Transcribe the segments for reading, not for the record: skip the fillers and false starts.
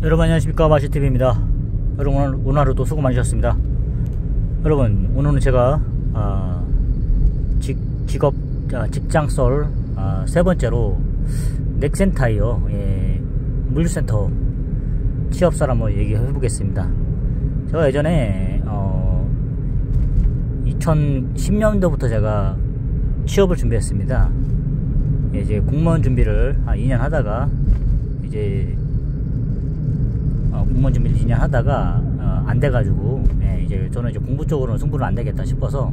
여러분 안녕하십니까, 마시TV입니다. 여러분 오늘 하루도 수고 많으셨습니다. 여러분 오늘은 제가 직장썰 세 번째로 넥센타이어 물류센터 취업설 한번 얘기해 보겠습니다. 제가 예전에 2010년도부터 제가 취업을 준비했습니다. 이제 공무원 준비를 한 2년 하다가 공무원 준비를 2년 하다가 안 돼가지고 이제 저는 이제 공부 쪽으로는 승부는 안 되겠다 싶어서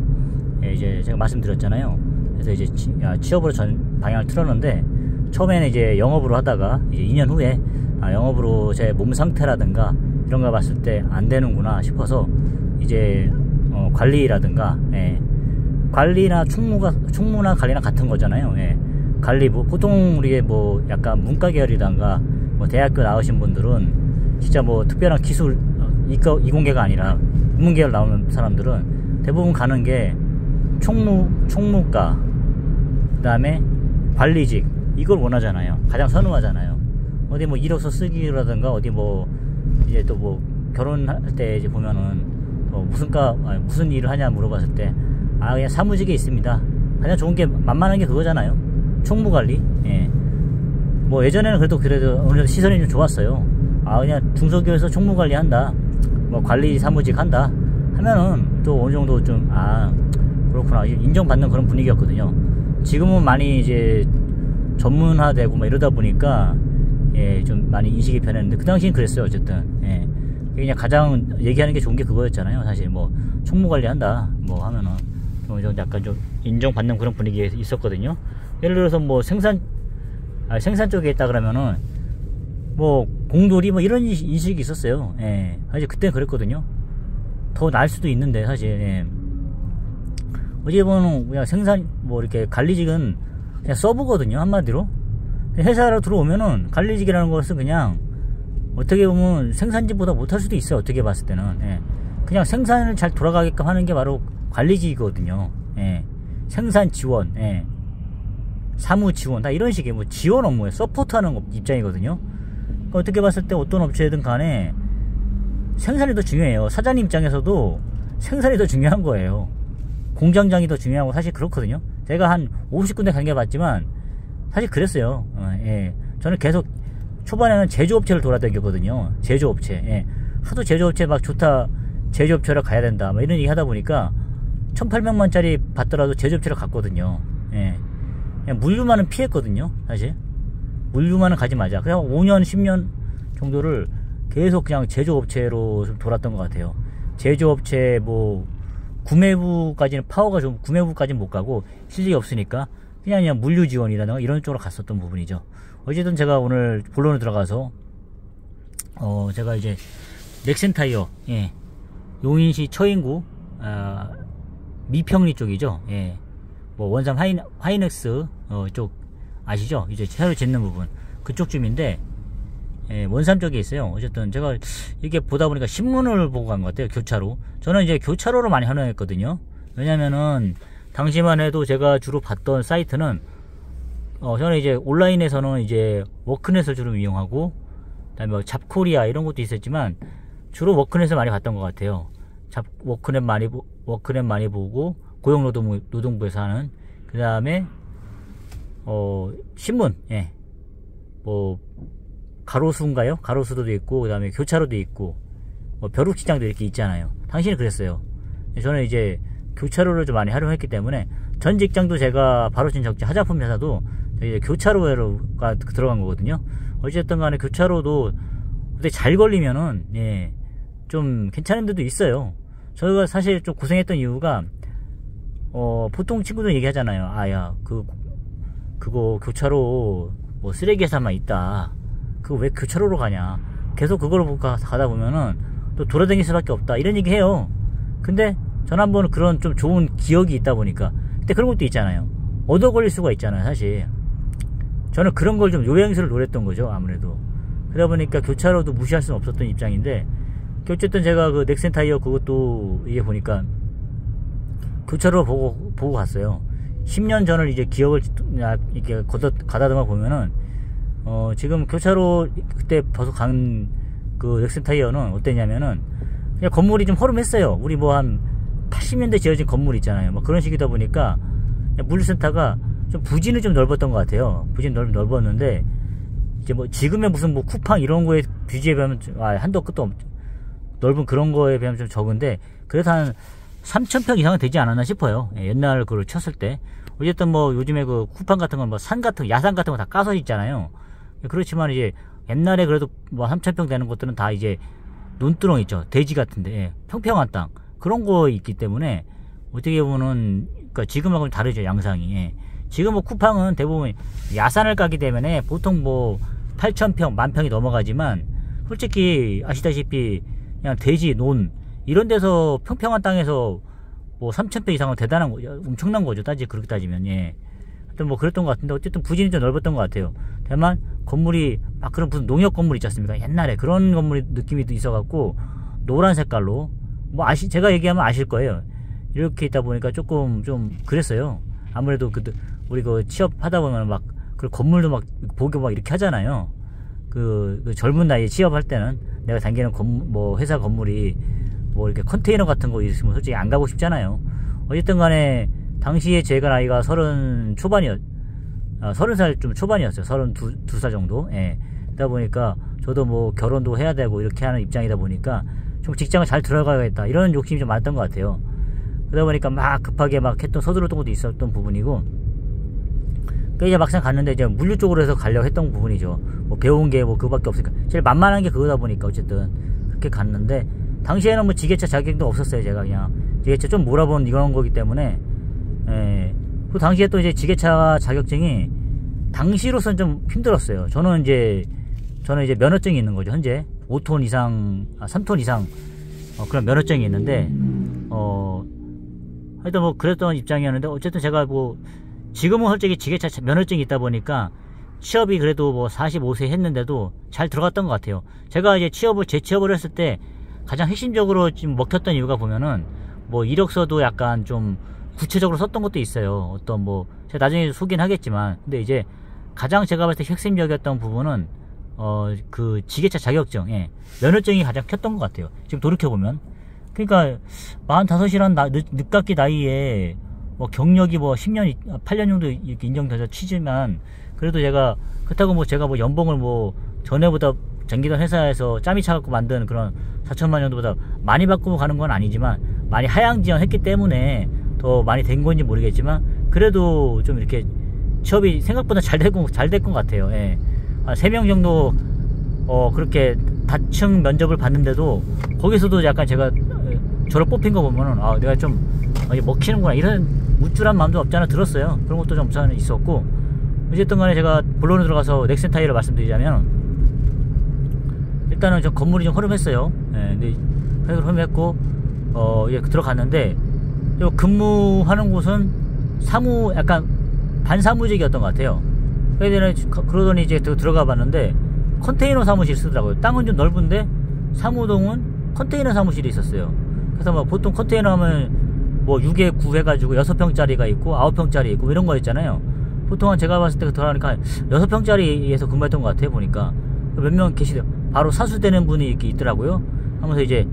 이제 제가 말씀드렸잖아요. 그래서 이제 취업으로 전 방향을 틀었는데, 처음에는 이제 영업으로 하다가 이제 2년 후에 영업으로 제 몸 상태라든가 이런 거 봤을 때 안 되는구나 싶어서 이제 관리라든가 관리나 총무나 관리나 같은 거잖아요. 관리부, 보통 우리 뭐 약간 문과 계열이든가 뭐 대학교 나오신 분들은 진짜 뭐 특별한 기술 이공계가 아니라 인문계열 나오는 사람들은 대부분 가는 게 총무과, 그 다음에 관리직, 이걸 원하잖아요. 가장 선호하잖아요. 어디 뭐 이력서 쓰기라든가 어디 뭐 이제 또 뭐 결혼할 때 이제 보면은 무슨 일을 하냐 물어봤을 때 그냥 사무직에 있습니다. 가장 좋은 게 만만한 게 그거잖아요. 총무관리. 뭐 예전에는 그래도 어느 정도 시선이 좀 좋았어요. 그냥 중소기업에서 총무관리 한다, 뭐 관리 사무직 한다 하면은 또 어느 정도 좀 그렇구나 인정받는 그런 분위기였거든요. 지금은 많이 이제 전문화되고 막 이러다 보니까 좀 많이 인식이 변했는데, 그 당시엔 그랬어요. 어쨌든 그냥 가장 얘기하는 게 좋은 게 그거였잖아요. 사실 뭐 총무관리 한다 뭐 하면은 좀 약간 좀 인정받는 그런 분위기에 있었거든요. 예를 들어서 뭐 생산 쪽에 있다 그러면은 뭐 공돌이 뭐 이런 인식이 있었어요. 사실 그때는 그랬거든요. 더 나을 수도 있는데 사실 어찌 보면 그냥 생산 뭐 이렇게 관리직은 그냥 서브거든요. 한마디로 회사로 들어오면은 관리직이라는 것은 그냥 어떻게 보면 생산직보다 못할 수도 있어요. 어떻게 봤을 때는 그냥 생산을 잘 돌아가게끔 하는 게 바로 관리직이거든요. 생산 지원, 사무 지원, 다 이런 식의 뭐 지원 업무에 서포트하는 입장이거든요. 그러니까 어떻게 봤을 때 어떤 업체든 간에 생산이 더 중요해요. 사장님 입장에서도 생산이 더 중요한 거예요. 공장장이 더 중요하고, 사실 그렇거든요. 제가 한 50군데 다녀봤지만 사실 그랬어요. 저는 계속 초반에는 제조업체를 돌아다녔거든요. 제조업체. 하도 제조업체 막 좋다, 제조업체로 가야 된다 막 이런 얘기 하다 보니까 1800만짜리 받더라도 제조업체로 갔거든요. 그냥 물류만은 피했거든요. 사실 물류만은 가지 마자. 그냥 5년 10년 정도를 계속 그냥 제조업체로 좀 돌았던 것 같아요. 제조업체 뭐 구매부까지는 파워가 좀, 구매부까지는 못 가고 실력이 없으니까 그냥 물류 지원이라든가 이런 쪽으로 갔었던 부분이죠. 어쨌든 제가 오늘 본론으로 들어가서 제가 이제 넥센타이어, 용인시 처인구 미평리 쪽이죠. 뭐 원삼 하이넥스 쪽 아시죠? 이제 새로 짓는 부분 그쪽 쯤인데 원삼 쪽에 있어요. 어쨌든 제가 이렇게 보다 보니까 신문을 보고 간 것 같아요. 교차로. 저는 이제 교차로로 많이 활용했거든요. 왜냐면은 당시만 해도 제가 주로 봤던 사이트는 저는 이제 온라인에서는 이제 워크넷을 주로 이용하고, 그다음에 뭐 잡코리아 이런 것도 있었지만 주로 워크넷을 많이 봤던 것 같아요. 워크넷 많이 보고, 고용노동부에서 하는, 그 다음에 신문, 뭐 가로수인가요? 가로수도 있고, 그 다음에 교차로도 있고, 뭐 벼룩시장도 이렇게 있잖아요. 당시에는 그랬어요. 저는 이제 교차로를 좀 많이 활용했기 때문에, 전 직장도 제가 바로 진 화장품 회사도 이제 교차로가 들어간 거거든요. 어쨌든 간에 교차로도 근데 잘 걸리면은 좀 괜찮은 데도 있어요. 저희가 사실 좀 고생했던 이유가 보통 친구들 얘기하잖아요. 야 그거 교차로 뭐 쓰레기 회사만 있다, 그거 왜 교차로로 가냐, 계속 그걸로 가다 보면은 또 돌아다닐 수밖에 없다, 이런 얘기 해요. 근데 전 한번 그런 좀 좋은 기억이 있다 보니까, 근데 그런 것도 있잖아요. 얻어 걸릴 수가 있잖아요. 사실 저는 그런 걸 좀 요양수를 노렸던 거죠. 아무래도 그러다 보니까 교차로도 무시할 수는 없었던 입장인데, 어쨌든 제가 그 넥센타이어 그것도 이게 보니까 교차로 보고 갔어요. 10년 전을 이제 기억을 이렇게 가다듬어 보면은 지금 교차로 그때 벌써 간 그 넥센 타이어는 어땠냐면은 그냥 건물이 좀 허름했어요. 우리 뭐 한 80년대 지어진 건물 있잖아요. 뭐 그런 식이다 보니까 물류센터가 좀 부지는 좀 넓었던 것 같아요. 부지는 넓었는데 이제 뭐 지금의 무슨 뭐 쿠팡 이런 거에 비교에 비하면 한도 끝도 넓은 그런 거에 비하면 좀 적은데 그래도 한 3,000평 이상은 되지 않았나 싶어요. 옛날 그걸 쳤을 때. 어쨌든 뭐 요즘에 그 쿠팡 같은 건 뭐 산 같은 야산 같은 거 다 까서 있잖아요. 그렇지만 이제 옛날에 그래도 뭐 3,000평 되는 것들은 다 이제 논두렁 있죠. 대지 같은데 평평한 땅 그런 거 있기 때문에 어떻게 보면은 그러니까 지금하고는 다르죠. 양상이. 지금 뭐 쿠팡은 대부분 야산을 까기 때문에 보통 뭐 8,000평, 10,000평이 넘어가지만 솔직히 아시다시피 그냥 대지, 논 이런 데서 평평한 땅에서 뭐 3,000평 이상은 대단한 거죠. 엄청난 거죠. 그렇게 따지면. 하여튼 뭐 그랬던 것 같은데 어쨌든 부지는 좀 넓었던 것 같아요. 다만 건물이 막 그런 무슨 농협 건물 있지 않습니까? 옛날에 그런 건물 느낌이 있어갖고 노란 색깔로 뭐 제가 얘기하면 아실 거예요. 이렇게 있다 보니까 조금 좀 그랬어요. 아무래도 우리 그 취업하다 보면 막 그 건물도 막 보고 막 이렇게 하잖아요. 그 젊은 나이에 취업할 때는 내가 다니는 뭐 회사 건물이 뭐 이렇게 컨테이너 같은 거 있으면 솔직히 안 가고 싶잖아요. 어쨌든 간에 당시에 제가 나이가 30살 좀 초반이었어요. 32살 정도. 그러다 보니까 저도 뭐 결혼도 해야 되고 이렇게 하는 입장이다 보니까 좀 직장을 잘 들어가야겠다 이런 욕심이 좀 많았던 것 같아요. 그러다 보니까 막 급하게 막 서두르던 것도 있었던 부분이고, 그 이제 막상 갔는데 이제 물류 쪽으로 해서 가려고 했던 부분이죠. 뭐 배운 게 뭐 그거밖에 없으니까 제일 만만한 게 그거다 보니까 어쨌든 그렇게 갔는데, 당시에는 뭐 지게차 자격도 없었어요. 제가 그냥 지게차 좀 몰아본 이런 거기 때문에. 그 당시에 또 이제 지게차 자격증이 당시로서는 좀 힘들었어요. 저는 이제 면허증이 있는 거죠. 현재 5톤 이상, 3톤 이상 그런 면허증이 있는데, 하여튼 뭐 그랬던 입장이었는데, 어쨌든 제가 뭐 지금은 솔직히 지게차 면허증이 있다 보니까 취업이 그래도 뭐 45세 했는데도 잘 들어갔던 것 같아요. 제가 이제 재취업을 했을 때 가장 핵심적으로 지금 먹혔던 이유가 보면은 뭐 이력서도 약간 좀 구체적으로 썼던 것도 있어요. 어떤 뭐 제가 나중에 소개는 하겠지만, 근데 이제 가장 제가 봤을 때 핵심적이었던 부분은 그 지게차 자격증, 면허증이 가장 컸던 것 같아요. 지금 돌이켜보면. 그러니까 45이란 늦깎이 나이에 뭐 경력이 뭐 10년, 8년 정도 이렇게 인정돼서 치지만, 그래도 그렇다고 뭐 제가 뭐 연봉을 뭐 전에보다 전기던 회사에서 짬이 차갖고 만든 그런 4천만 정도보다 많이 받고 가는 건 아니지만, 많이 하향 지원했기 때문에 더 많이 된 건지 모르겠지만, 그래도 좀 이렇게 취업이 생각보다 잘 될 것 같아요. 한 3명 정도 그렇게 다층 면접을 봤는데도 거기서도 약간 제가 저를 뽑힌 거 보면은 내가 좀 먹히는구나 이런 우쭐한 마음도 없지 않아 들었어요. 그런 것도 좀 우선 있었고, 어쨌든 간에 제가 본론에 들어가서 넥센 타이어를 말씀드리자면, 일단은 저 건물이 좀 허름했어요. 근데 허름했고 들어갔는데 근무하는 곳은 약간 반사무직이었던 것 같아요. 그러더니 이제 들어가 봤는데 컨테이너 사무실 쓰더라고요. 땅은 좀 넓은데 사무동은 컨테이너 사무실이 있었어요. 그래서 뭐 보통 컨테이너 하면 뭐 6에 9 해가지고 6평짜리가 있고 9평짜리 있고 이런 거 있잖아요. 보통은 제가 봤을 때 들어가니까 6평짜리에서 근무했던 것 같아요. 보니까 몇 명 계시대요. 바로 사수되는 분이 이렇게 있더라고요. 하면서 이제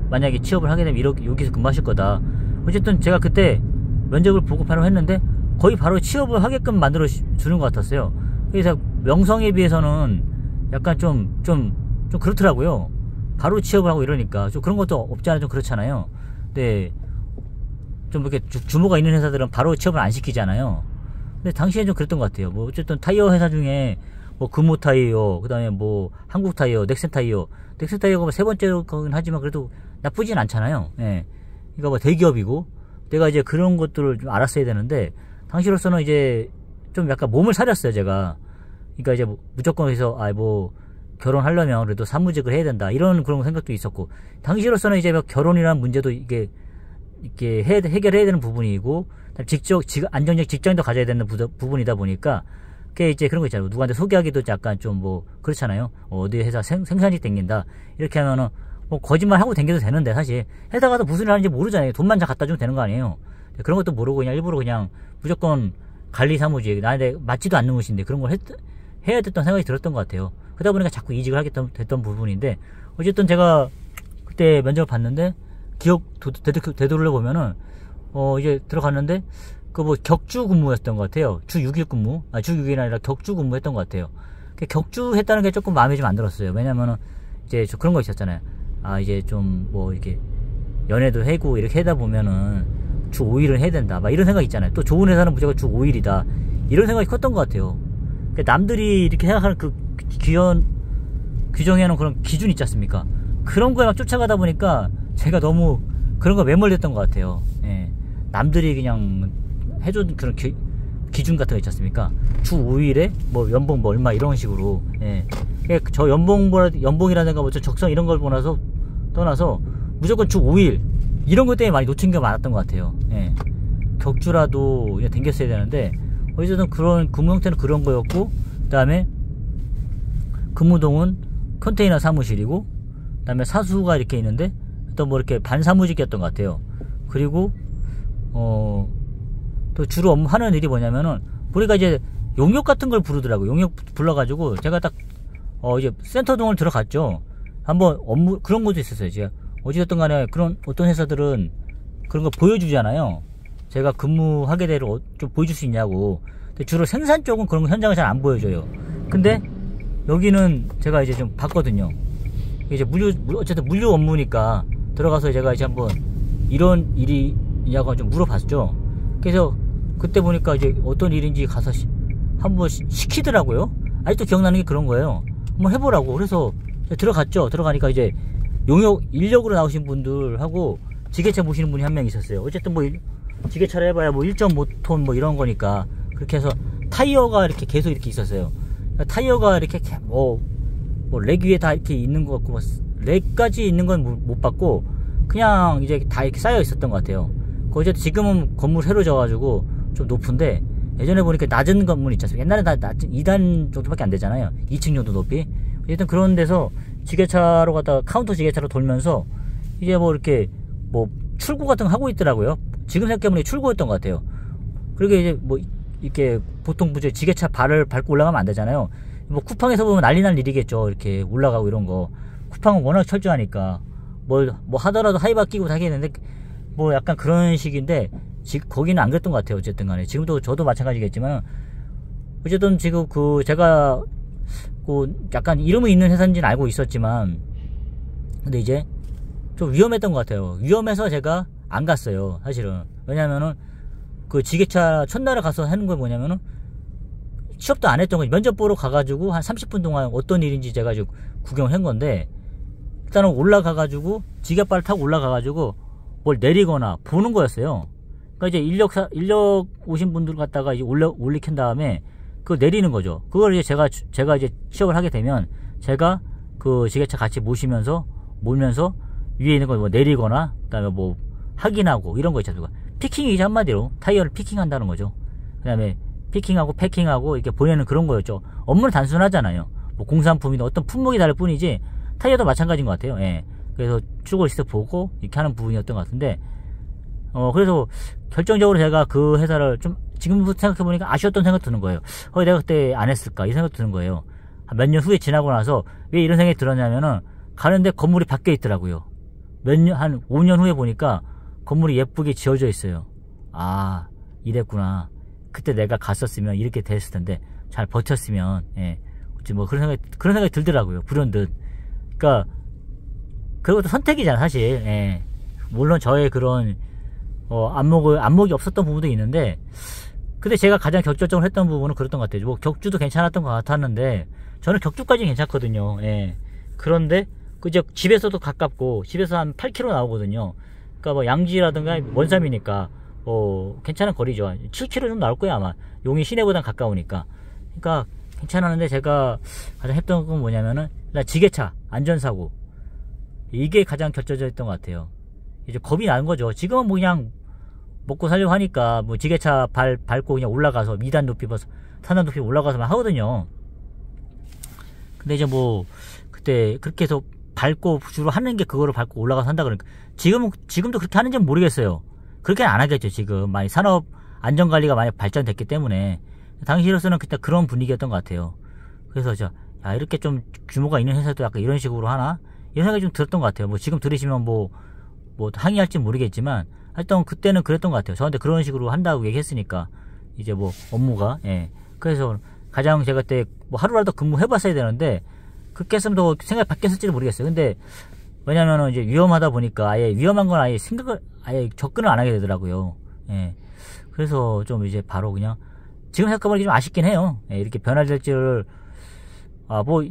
만약에 취업을 하게 되면 여기서 근무하실 거다. 어쨌든 제가 그때 면접을 보고 바로 했는데 거의 바로 취업을 하게끔 만들어 주는 것 같았어요. 그래서 명성에 비해서는 약간 좀 그렇더라고요. 바로 취업을 하고 이러니까 좀 그런 것도 없지 않아 좀 그렇잖아요. 근데 좀 이렇게 규모가 있는 회사들은 바로 취업을 안 시키잖아요. 근데 당시에 좀 그랬던 것 같아요. 뭐 어쨌든 타이어 회사 중에 뭐 금호 타이어, 그 다음에 뭐 한국 타이어, 넥센 타이어가 뭐 3번째로는 하지만 그래도 나쁘진 않잖아요. 그러니까 뭐 대기업이고, 내가 이제 그런 것들을 좀 알았어야 되는데, 당시로서는 이제 좀 약간 몸을 사렸어요, 제가. 그러니까 이제 무조건 해서 뭐 결혼하려면 그래도 사무직을 해야 된다 이런 그런 생각도 있었고, 당시로서는 이제 결혼이라는 문제도 이게 해결해야 되는 부분이고, 안정적 직장도 가져야 되는 부분이다 보니까, 그게 이제 그런 거 있잖아요. 누구한테 소개하기도 약간 좀 뭐 그렇잖아요. 어디 회사 생산직 땡긴다 이렇게 하면은 뭐 거짓말 하고 댕겨도 되는데, 사실 회사 가서 무슨 일 하는지 모르잖아요. 돈만 잘 갖다 주면 되는 거 아니에요. 그런 것도 모르고 그냥 일부러 그냥 무조건 관리 사무직, 나한테 맞지도 않는 곳인데 그런 걸 해야 됐던 생각이 들었던 것 같아요. 그러다 보니까 자꾸 이직을 하게 됐던 부분인데, 어쨌든 제가 그때 면접을 봤는데 기억 되돌려 보면은 이제 들어갔는데 그 뭐 격주 근무였던 것 같아요. 주 6일 근무, 주 6일이 아니라 격주 근무했던 것 같아요. 격주 했다는 게 조금 마음에 좀 안 들었어요. 왜냐면은 이제 그런 거 있었잖아요. 이제 좀 뭐 이렇게 연애도 하고 이렇게 하다 보면은 주 5일을 해야 된다, 막 이런 생각 있잖아요. 또 좋은 회사는 무조건 주 5일이다, 이런 생각이 컸던 것 같아요. 남들이 이렇게 생각하는 그 규정해놓은 그런 기준 있지 않습니까? 그런 거에 막 쫓아가다 보니까 제가 너무 그런 거 매몰됐던 것 같아요. 예. 남들이 그냥 해준 그런 기준 같은 거 있지 않습니까? 주 5일에 뭐 연봉 뭐 얼마 이런 식으로. 예. 저 연봉이라는 거 뭐 적성 이런 걸 떠나서 무조건 주 5일 이런 것 때문에 많이 놓친 게 많았던 것 같아요. 예. 격주라도 그냥 댕겼어야 되는데, 어쨌든 그런 근무 형태는 그런 거였고, 그 다음에 근무동은 컨테이너 사무실이고, 그 다음에 사수가 이렇게 있는데 또 뭐 이렇게 반사무직이었던 것 같아요. 그리고 또 주로 하는 일이 뭐냐면은, 우리가 이제 용역 같은 걸 부르더라고요. 용역 불러가지고 제가 딱 이제 센터동을 들어갔죠. 한번 업무 그런 것도 있었어요. 제가 어찌됐든 간에 그런 어떤 회사들은 그런 거 보여주잖아요. 제가 근무하게 대로 좀 보여줄 수 있냐고. 근데 주로 생산 쪽은 그런 거 현장을 잘 안 보여줘요. 근데 여기는 제가 이제 좀 봤거든요. 이제 어쨌든 물류 업무니까 들어가서 제가 이제 한번 이런 일이냐고 좀 물어봤죠. 그래서 그때 보니까 이제 어떤 일인지 가서 한번 시키더라고요. 아직도 기억나는 게 그런 거예요. 한번 해보라고. 그래서 들어갔죠. 들어가니까 이제 용역 인력으로 나오신 분들하고 지게차 모시는 분이 한 명 있었어요. 어쨌든 뭐 지게차를 해봐야 뭐 1.5톤 뭐 이런 거니까, 그렇게 해서 타이어가 이렇게 계속 이렇게 있었어요. 타이어가 이렇게 렉 위에 다 이렇게 있는 것 같고, 렉까지 있는 건 못 봤고, 그냥 이제 다 이렇게 쌓여 있었던 것 같아요. 어쨌든 지금은 건물 새로 져가지고 좀 높은데, 예전에 보니까 낮은 건물 있지 않습니까? 옛날에 다 낮은 2단 정도밖에 안 되잖아요. 2층 정도 높이. 어쨌든 그런 데서 지게차로 갔다가 카운터 지게차로 돌면서 이제 뭐 이렇게 뭐 출고 같은 거 하고 있더라고요. 지금 생각해보니 출고였던 것 같아요. 그리고 이제 뭐 이렇게 보통 지게차 발을 밟고 올라가면 안 되잖아요. 뭐 쿠팡에서 보면 난리 날 일이겠죠. 이렇게 올라가고 이런 거. 쿠팡은 워낙 철저하니까 뭐 하더라도 하이바 끼고 다니겠는데, 뭐 약간 그런 식인데, 거기는 안 그랬던 것 같아요. 어쨌든 간에 지금도 저도 마찬가지겠지만, 어쨌든 지금 제가 약간 이름이 있는 회사인지는 알고 있었지만, 근데 이제 좀 위험했던 것 같아요. 위험해서 제가 안 갔어요, 사실은. 왜냐면은 그 지게차 첫날에 가서 하는 건 뭐냐면은, 취업도 안 했던 거지. 면접 보러 가가지고 한 30분 동안 어떤 일인지 제가 지금 구경을 한 건데, 일단은 올라가가지고 지게발을 타고 올라가가지고 뭘 내리거나 보는 거였어요. 그러니까 이제 인력 오신 분들 갖다가 이제 올리킨 다음에 그걸 내리는 거죠. 그걸 이제 제가 이제 취업을 하게 되면, 제가 그 지게차 같이 몰면서 위에 있는 걸 뭐 내리거나, 그 다음에 뭐 확인하고 이런 거 있잖아요. 피킹이지, 한마디로 타이어를 피킹한다는 거죠. 그 다음에 피킹하고 패킹하고 이렇게 보내는 그런 거였죠. 업무는 단순하잖아요. 뭐 공산품이나 어떤 품목이 다를 뿐이지 타이어도 마찬가지인 것 같아요. 예. 그래서 출고 리스트 보고 이렇게 하는 부분이었던 것 같은데, 그래서 결정적으로 제가 그 회사를 좀 지금부터 생각해보니까 아쉬웠던 생각 드는 거예요. 내가 그때 안 했을까, 이 생각 드는 거예요. 몇 년 후에 지나고 나서 왜 이런 생각이 들었냐면은, 가는데 건물이 바뀌어 있더라고요. 한 5년 후에 보니까 건물이 예쁘게 지어져 있어요. 이랬구나. 그때 내가 갔었으면 이렇게 됐을 텐데, 잘 버텼으면, 예. 뭐 그런 생각이 들더라고요. 불현듯. 그러니까 그것도 선택이잖아, 사실. 예. 물론 저의 그런 안목이 없었던 부분도 있는데, 근데 제가 가장 결정적으로 했던 부분은 그랬던 것 같아요. 뭐 격주도 괜찮았던 것 같았는데, 저는 격주까지는 괜찮거든요. 예. 그런데 그저 집에서도 가깝고, 집에서 한 8km 나오거든요. 그러니까 뭐 양지라든가 원삼이니까 괜찮은 거리죠. 7km 좀 나올 거야, 아마. 용인 시내보단 가까우니까. 그러니까 괜찮았는데, 제가 가장 했던 건 뭐냐면은, 일단 지게차 안전사고, 이게 가장 결정적이었던 것 같아요. 이제 겁이 나는 거죠. 지금은 뭐 그냥 먹고 살려고 하니까 뭐 지게차 밟고 그냥 올라가서 2단 높이 3단 높이 올라가서만 하거든요. 근데 이제 뭐 그때 그렇게 해서 밟고 주로 하는 게 그거를 밟고 올라가서 한다 그러니까, 지금도 그렇게 하는지는 모르겠어요. 그렇게는 안 하겠죠. 지금 많이 산업 안전관리가 많이 발전됐기 때문에. 당시로서는 그때 그런 분위기였던 것 같아요. 그래서 아, 이렇게 좀 규모가 있는 회사도 약간 이런 식으로 하나? 이런 생각이 좀 들었던 것 같아요. 뭐 지금 들으시면 뭐 항의할지 모르겠지만, 하여튼 그때는 그랬던 것 같아요. 저한테 그런 식으로 한다고 얘기했으니까, 이제 뭐 업무가, 예. 그래서 가장 제가 그때 뭐 하루라도 근무해봤어야 되는데, 그렇게 했으면 더 생각이 바뀌었을지도 모르겠어요. 근데, 왜냐면은 이제 위험하다 보니까 아예 위험한 건 아예 생각을, 아예 접근을 안 하게 되더라고요. 예. 그래서 좀 이제 바로 그냥, 지금 생각해보니까 좀 아쉽긴 해요. 예, 이렇게 변화될 줄,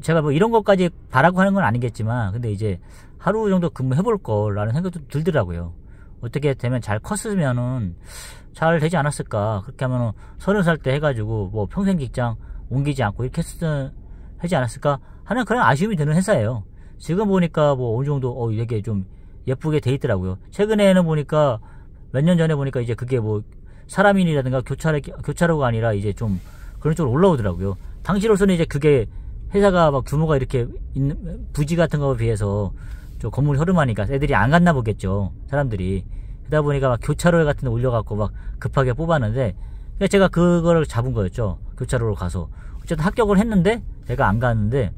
제가 뭐 이런 것까지 바라고 하는 건 아니겠지만, 근데 이제 하루 정도 근무해볼 거라는 생각도 들더라고요. 어떻게 되면 잘 컸으면은 잘 되지 않았을까. 그렇게 하면은 30살 때 해가지고 뭐 평생 직장 옮기지 않고 이렇게 하지 않았을까 하는 그런 아쉬움이 드는 회사예요. 지금 보니까 뭐 어느 정도, 이게 좀 예쁘게 돼 있더라고요. 최근에는 보니까 몇 년 전에 보니까 이제 그게 뭐 사람인이라든가 교차로가 아니라 이제 좀 그런 쪽으로 올라오더라고요. 당시로서는 이제 그게 회사가 막 규모가 이렇게 있는 부지 같은 거에 비해서 좀 건물이 허름하니까 애들이 안 갔나 보겠죠. 사람들이. 그러다 보니까 막 교차로 같은 데 올려갖고 막 급하게 뽑았는데, 그러니까 제가 그거를 잡은 거였죠. 교차로로 가서. 어쨌든 합격을 했는데 제가 안 갔는데,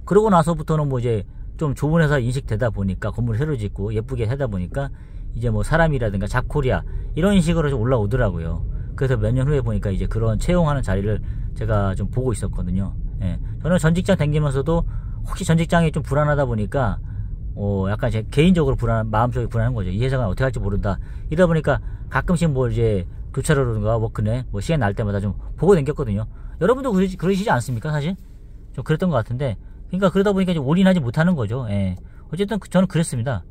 그러고 나서부터는 뭐 이제 좀 좋은 회사 인식되다 보니까 건물을 새로 짓고 예쁘게 하다 보니까 이제 뭐 사람이라든가 잡코리아 이런 식으로 좀 올라오더라고요. 그래서 몇 년 후에 보니까 이제 그런 채용하는 자리를 제가 좀 보고 있었거든요. 예. 저는 전 직장 다니면서도 혹시 전 직장이 좀 불안하다 보니까 약간 제 개인적으로 마음속에 불안한 거죠. 이 회사가 어떻게 할지 모른다. 이러다 보니까 가끔씩 뭐 이제 교차로든가 워크넷 뭐 시간 날 때마다 좀 보고 댕겼거든요. 여러분도 그러시지 않습니까? 사실 좀 그랬던 것 같은데, 그러니까 그러다 보니까 좀 올인하지 못하는 거죠. 예. 어쨌든 저는 그랬습니다.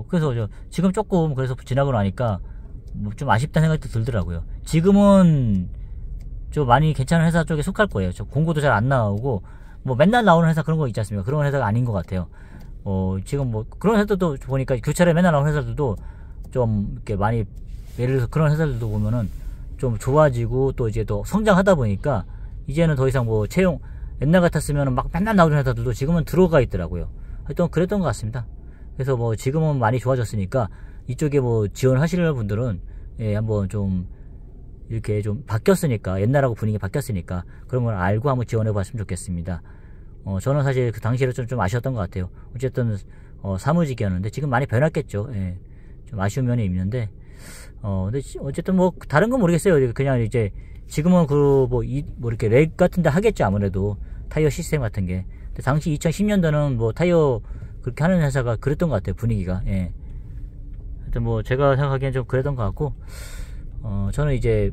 그래서 지금 조금 그래서 지나고 나니까 뭐 좀 아쉽다는 생각도 들더라고요. 지금은 좀 많이 괜찮은 회사 쪽에 속할 거예요. 저 공고도 잘 안 나오고 뭐 맨날 나오는 회사 그런 거 있지 않습니까? 그런 회사가 아닌 것 같아요. 지금 뭐 그런 회사들도 보니까 교차로에 맨날 나오는 회사들도 좀 이렇게 많이, 예를 들어서 그런 회사들도 보면은 좀 좋아지고 또 이제 또 성장하다 보니까 이제는 더 이상 뭐 채용, 옛날 같았으면 막 맨날 나오는 회사들도 지금은 들어가 있더라고요. 하여튼 그랬던 것 같습니다. 그래서 뭐 지금은 많이 좋아졌으니까 이쪽에 뭐 지원하시는 분들은 한번 좀 이렇게 좀 바뀌었으니까, 옛날하고 분위기 바뀌었으니까 그런 걸 알고 한번 지원해 봤으면 좋겠습니다. 저는 사실 그 당시에 좀 아쉬웠던 것 같아요. 어쨌든 사무직이었는데 지금 많이 변했겠죠. 예. 좀 아쉬운 면이 있는데 근데 어쨌든 뭐 다른 건 모르겠어요. 그냥 이제 지금은 뭐 이렇게 렉 같은 데 하겠죠. 아무래도 타이어 시스템 같은 게. 근데 당시 2010년도는 뭐 타이어 그렇게 하는 회사가 그랬던 것 같아요. 분위기가. 예. 하여튼 뭐 제가 생각하기엔 좀 그랬던 것 같고, 저는 이제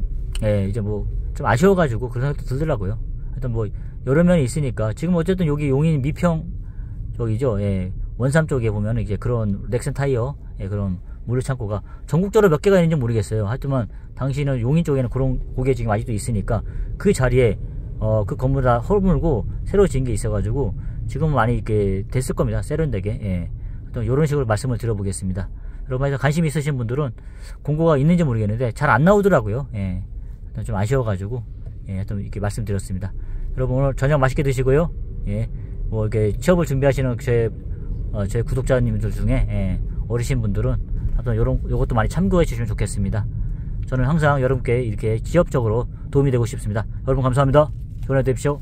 뭐 좀 아쉬워가지고 그런 생각도 들더라고요. 하여튼 뭐 여러 면이 있으니까 지금 어쨌든 여기 용인 미평 쪽이죠. 예. 원삼 쪽에 보면 이제 그런 렉슨 타이어, 그런 물류 창고가 전국적으로 몇 개가 있는지 모르겠어요. 하여튼만 당시는 용인 쪽에는 그런 고개 지금 아직도 있으니까 그 자리에 그 건물 다 허물고 새로 지은 게 있어가지고 지금 많이 이렇게 됐을 겁니다. 세련되게. 예. 하여튼 이런 식으로 말씀을 드려보겠습니다. 여러분 관심 있으신 분들은 공고가 있는지 모르겠는데 잘 안 나오더라고요. 예. 좀 아쉬워가지고 하여튼 이렇게 말씀드렸습니다. 여러분 오늘 저녁 맛있게 드시고요. 예. 뭐 이렇게 취업을 준비하시는 제 구독자님들 중에 어리신 분들은 하여튼 요것도 많이 참고해 주시면 좋겠습니다. 저는 항상 여러분께 이렇게 지역적으로 도움이 되고 싶습니다. 여러분 감사합니다. 좋은 하루 되십시오.